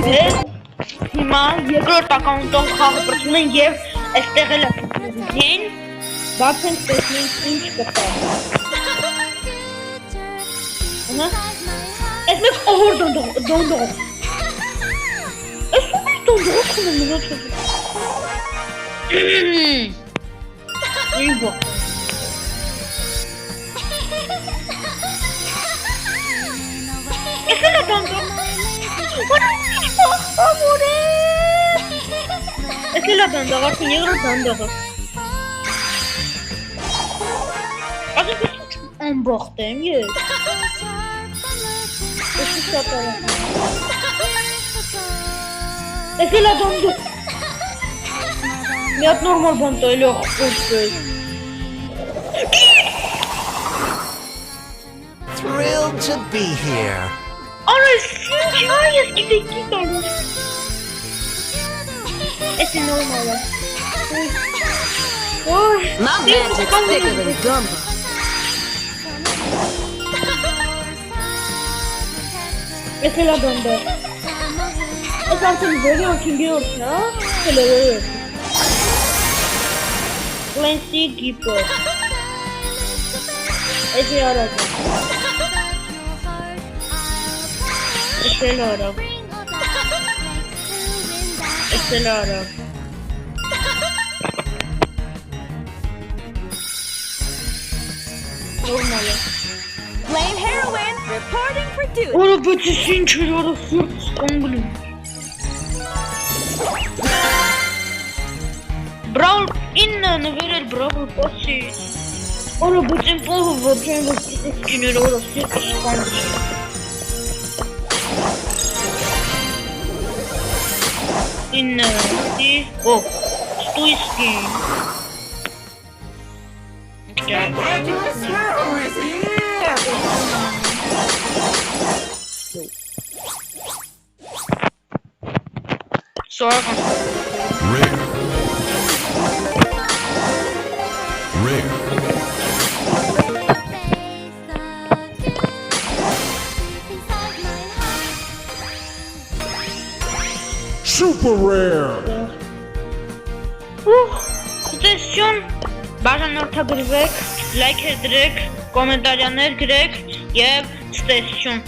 Հիմա երկրորդ ակաունտով խաղը բրծում են և այստեղ էլ ակնին բացենք տեսնենք ինչ կտա։ Այս մեկ ողոր դոնդող։ Այս ումից դոնդող խունը մնոց է։ Ինչ բող։ Այս էլ է դոնդող։ Ամոր է։ Այս էլ է դոնդող, արդեն երկրորդ դոնդողը։ Ասենք ես ամբողտ եմ ես։ Ես շատ արամ։ Ես էլ ադամ դու։ Մի հատ նորմալ բան տա, էլի ախպոչպես։ Thrilled to be here. Արես, ինչ ես գիտեքի տալու։ Ես է նորմալ է։ My magic's thicker than gumbo. Ես էլ ադամ դա։ Ես արդեն վերի ոքին գեորքն է, էլ է վերի։ Կլենսի գիպը։ Ես է արագ է։ Ես էլ արագ։ Ես էլ արագ։ Նորմալ է։ Flame heroine reporting for duty. Որը բայց ես ինչ էր արը սուրտ ստանգլում։ Բրաուլ ինը նվերել բրավլ պասի։ Որը բայց են պողը ոչեն որ գիտես կիներ որը սուրտ ստանգլում։ Ինը, դի, օ, ստույսկին։ Sorry. Rare. Rare. Super rare. Ցտեսություն, բաժանորդագրվեք, լայքեր դրեք, կոմենտարիաներ գրեք և ցտեսություն։